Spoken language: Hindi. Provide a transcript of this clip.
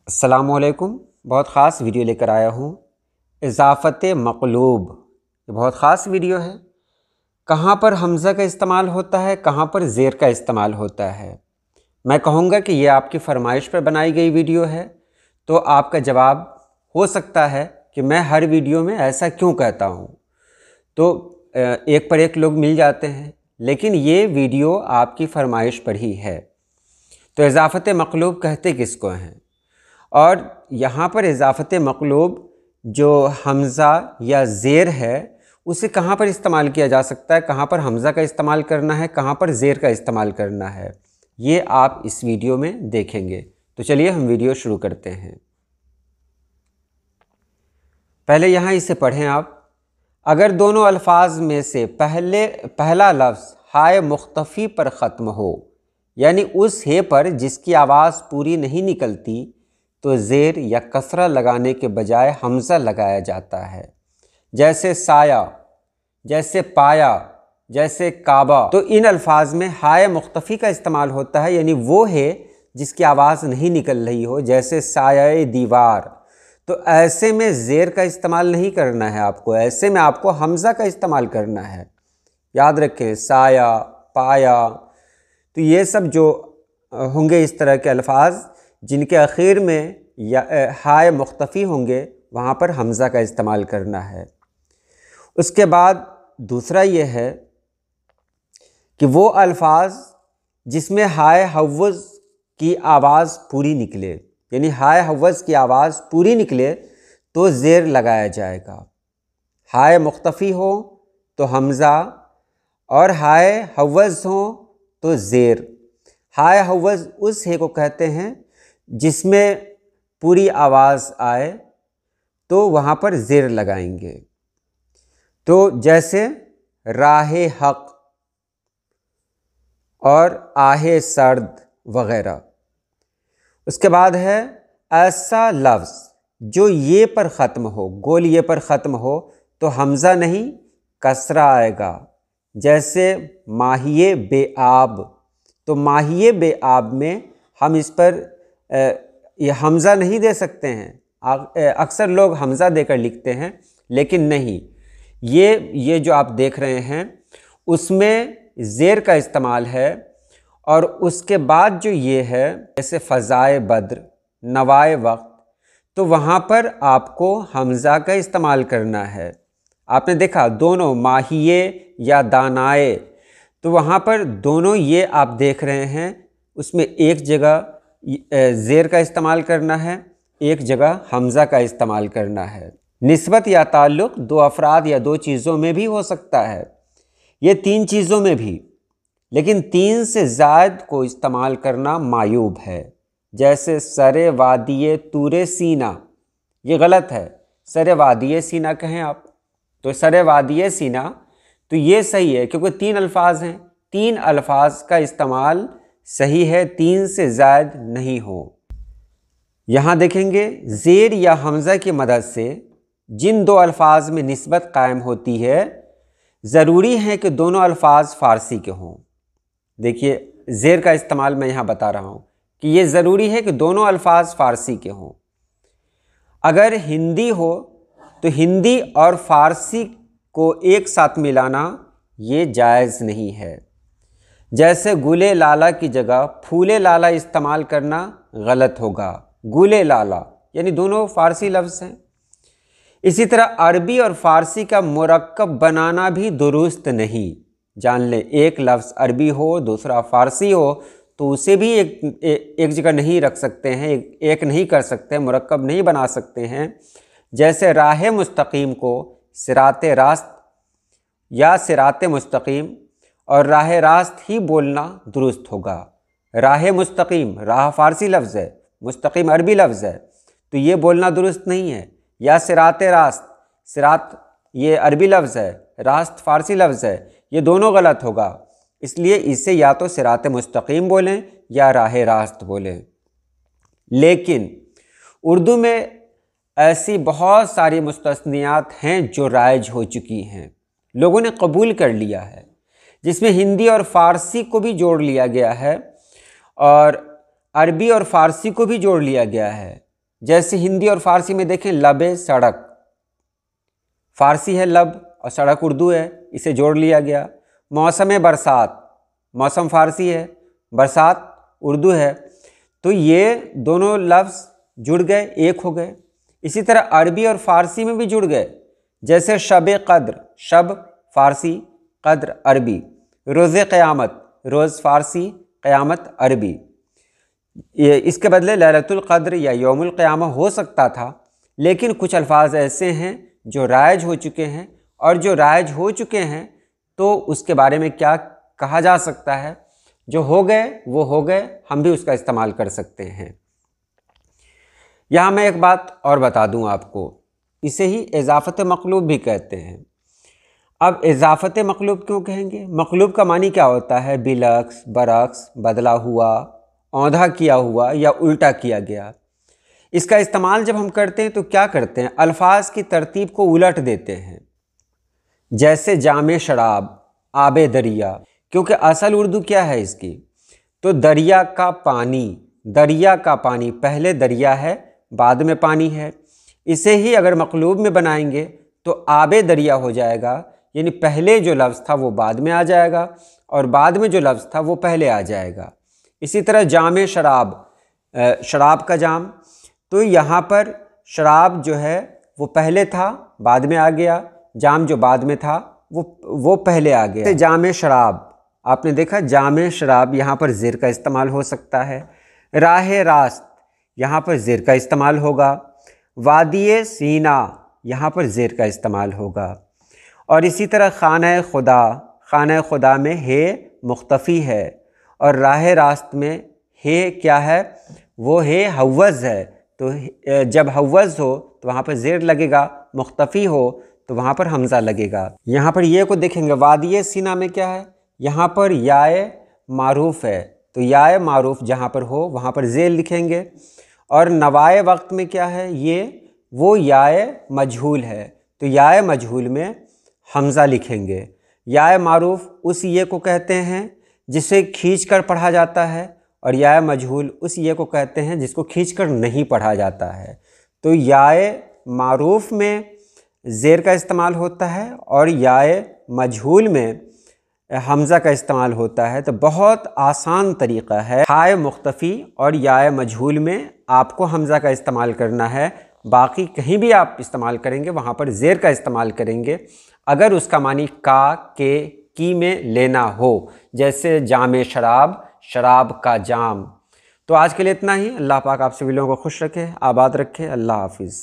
अस्सलामुअलैकुम। बहुत ख़ास वीडियो लेकर आया हूँ। इज़ाफ़त मक़लूब, ये बहुत ख़ास वीडियो है। कहाँ पर हमज़ा का इस्तेमाल होता है, कहाँ पर ज़ेर का इस्तेमाल होता है। मैं कहूँगा कि ये आपकी फ़रमाइश पर बनाई गई वीडियो है। तो आपका जवाब हो सकता है कि मैं हर वीडियो में ऐसा क्यों कहता हूँ। तो एक पर एक लोग मिल जाते हैं, लेकिन ये वीडियो आपकी फ़रमाइश पर ही है। तो इज़ाफ़त मक़लूब कहते किसको हैं, और यहाँ पर इज़ाफ़त मक़लूब जो हमज़ा या ज़ेर है उसे कहाँ पर इस्तेमाल किया जा सकता है, कहाँ पर हमज़ा का इस्तेमाल करना है, कहाँ पर ज़ेर का इस्तेमाल करना है, ये आप इस वीडियो में देखेंगे। तो चलिए हम वीडियो शुरू करते हैं। पहले यहाँ इसे पढ़ें आप। अगर दोनों अल्फाज में से पहला लफ्ज़ हाय मुख्तफ़ी पर ख़त्म हो, यानी उस हे पर जिसकी आवाज़ पूरी नहीं निकलती, तो ज़ेर या कसरा लगाने के बजाय हमज़ा लगाया जाता है। जैसे साया, जैसे पाया, जैसे काबा। तो इन अल्फाज में हाय मुख्तफ़ी का इस्तेमाल होता है, यानी वो है जिसकी आवाज़ नहीं निकल रही हो, जैसे साया दीवार। तो ऐसे में ज़ेर का इस्तेमाल नहीं करना है आपको, ऐसे में आपको हमज़ा का इस्तेमाल करना है। याद रखें, साया, पाया, तो ये सब जो होंगे इस तरह के अल्फाज जिनके आखिर में या हाय मुख्तफ़ी होंगे, वहाँ पर हमज़ा का इस्तेमाल करना है। उसके बाद दूसरा ये है कि वो अल्फाज जिसमें हाय हव्वज़ की आवाज़ पूरी निकले, यानी हाय हव्वज़ की आवाज़ पूरी निकले तो ज़ेर लगाया जाएगा। हाय मुख्तफ़ी हो तो हमज़ा, और हाय हव्वज़ हो तो ज़ेर। हाय हव्वज़ उस हे को कहते हैं जिसमें पूरी आवाज़ आए, तो वहाँ पर ज़ेर लगाएंगे। तो जैसे राहे हक़ और आहे सर्द वग़ैरह। उसके बाद है ऐसा लफ्ज़ जो ये पर ख़त्म हो, गोल ये पर ख़त्म हो, तो हमज़ा नहीं कसरा आएगा। जैसे माहिए बेआब, तो माहिए बेआब में हम इस पर ये हमज़ा नहीं दे सकते हैं। अक्सर लोग हमज़ा देकर लिखते हैं, लेकिन नहीं, ये जो आप देख रहे हैं उसमें ज़ेर का इस्तेमाल है। और उसके बाद जो ये है, जैसे फ़ज़ाए बद्र, नवाए वक्त, तो वहाँ पर आपको हमज़ा का इस्तेमाल करना है। आपने देखा दोनों माहिए या दानाए, तो वहाँ पर दोनों ये आप देख रहे हैं, उसमें एक जगह ज़ेर का इस्तेमाल करना है, एक जगह हमज़ा का इस्तेमाल करना है। निस्बत या ताल्लुक़ दो अफराद या दो चीज़ों में भी हो सकता है, ये तीन चीज़ों में भी, लेकिन तीन से ज़ायद को इस्तेमाल करना मायूब है। जैसे सरे वादिये तूरे सीना, ये गलत है, सरे वादिये सीना कहें आप, तो सरे वादिये सीना, तो ये सही है क्योंकि तीन अल्फाज हैं, तीन अल्फाज का इस्तेमाल सही है, तीन से ज़ायद नहीं हो। यहाँ देखेंगे ज़ेर या हमज़ा की मदद से जिन दो अल्फाज में निस्बत कायम होती है, ज़रूरी है कि दोनों अल्फाज फ़ारसी के हों। देखिए ज़ेर का इस्तेमाल मैं यहाँ बता रहा हूँ कि ये ज़रूरी है कि दोनों अल्फाज फ़ारसी के हों। अगर हिंदी हो तो हिंदी और फ़ारसी को एक साथ मिलाना ये जायज़ नहीं है। जैसे गुले लाला की जगह फूले लाला इस्तेमाल करना गलत होगा। गुले लाला यानी दोनों फ़ारसी लफ्ज़ हैं। इसी तरह अरबी और फ़ारसी का मुरक्कब बनाना भी दुरुस्त नहीं। जान लें, एक लफ्ज़ अरबी हो दूसरा फ़ारसी हो तो उसे भी एक जगह नहीं रख सकते हैं, एक नहीं कर सकते, मुरक्कब नहीं बना सकते हैं। जैसे राह मुस्तकीम को सिरात रास्त या सिरात मुस्तकीम और राह रास्त ही बोलना दुरुस्त होगा। राह मुस्तकीम, राह फ़ारसी लफ्ज़ है, मुस्तकीम अरबी लफ्ज़ है, तो ये बोलना दुरुस्त नहीं है। या सिरात रास्त, सिरात ये अरबी लफ्ज़ है, रास्त फ़ारसी लफ्ज़ है, ये दोनों गलत होगा। इसलिए इसे या तो सिरात मुस्तकीम बोलें या राह रास्त बोलें। लेकिन उर्दू में ऐसी बहुत सारी मुस्तस्नियात हैं जो राइज हो चुकी हैं, लोगों ने कबूल कर लिया है, जिसमें हिंदी और फ़ारसी को भी जोड़ लिया गया है और अरबी और फ़ारसी को भी जोड़ लिया गया है। जैसे हिंदी और फारसी में देखें, लबे सड़क, फारसी है लब और सड़क उर्दू है, इसे जोड़ लिया गया। मौसम बरसात, मौसम फारसी है, बरसात उर्दू है, तो ये दोनों लफ्ज़ जुड़ गए, एक हो गए। इसी तरह अरबी और फारसी में भी जुड़ गए, जैसे शब कद्र, शब फारसी, कद्र अरबी। रोज़े क़यामत, रोज़ फारसी, क़यामत अरबी। ये इसके बदले लैलतुल क़द्र या यौमुल क़यामा हो सकता था, लेकिन कुछ अल्फाज ऐसे हैं जो राइज हो चुके हैं, और जो राइज हो चुके हैं तो उसके बारे में क्या कहा जा सकता है, जो हो गए वो हो गए, हम भी उसका इस्तेमाल कर सकते हैं। यहाँ मैं एक बात और बता दूँ आपको, इसे ही इज़ाफ़त मक़लूब भी कहते हैं। अब इज़ाफ़त मक़लूब क्यों कहेंगे? मक़लूब का मानी क्या होता है? बिलक्स, बरक्स, बदला हुआ, औंधा किया हुआ या उल्टा किया गया। इसका इस्तेमाल जब हम करते हैं तो क्या करते हैं? अल्फाज की तरतीब को उलट देते हैं। जैसे जामे शराब, आबे दरिया, क्योंकि असल उर्दू क्या है इसकी? तो दरिया का पानी, दरिया का पानी, पहले दरिया है बाद में पानी है। इसे ही अगर मक़लूब में बनाएंगे तो आबे दरिया हो जाएगा, यानी पहले जो लफ्ज़ था वो बाद में आ जाएगा और बाद में जो लफ्ज़ था वो पहले आ जाएगा। इसी तरह जामे शराब, शराब का जाम, तो यहाँ पर शराब जो है वो पहले था बाद में आ गया, जाम जो बाद में था वो पहले आ गया। जामे शराब, आपने देखा जामे शराब, यहाँ पर ज़ेर का इस्तेमाल हो सकता है। राह रास्त, यहाँ पर ज़ेर का इस्तेमाल होगा। वादिये सीना, यहाँ पर ज़ेर का इस्तेमाल होगा। और इसी तरह खाना खुदा, खाना खुदा में हे मुख्तफ़ी है और राह रास्त में हे क्या है? वो हे हव्वज़ है, तो जब हव्वज़ हो तो वहाँ पर ज़ेर लगेगा, मुख्तफ़ी हो तो वहाँ पर हमज़ा लगेगा। यहाँ पर ये को देखेंगे, वादिये सीना में क्या है? यहाँ पर याए मारूफ़ है, तो याए मारूफ़ जहाँ पर हो वहाँ पर ज़ेर लिखेंगे। और नवाए वक्त में क्या है? ये वो याए मजहूल है, तो याए मजहूल में हमज़ा लिखेंगे। याए मारूफ़ उस ये को कहते हैं जिसे खींच कर पढ़ा जाता है, और याए मजहूल उस ये को कहते हैं जिसको खींच कर नहीं पढ़ा जाता है। तो याए मारूफ़ में ज़ेर का इस्तेमाल होता है और याए मजहूल में हमज़ा का इस्तेमाल होता है। तो बहुत आसान तरीक़ा है। हाय मुख्तफ़ी और याए मजहूल में आपको हमज़ा का इस्तेमाल करना है, बाकी कहीं भी आप इस्तेमाल करेंगे वहाँ पर ज़ेर का इस्तेमाल करेंगे, अगर उसका मानी का, के, की में लेना हो, जैसे जामे शराब, शराब का जाम। तो आज के लिए इतना ही। अल्लाह पाक आप सभी लोगों को खुश रखे, आबाद रखे। अल्लाह हाफिज़।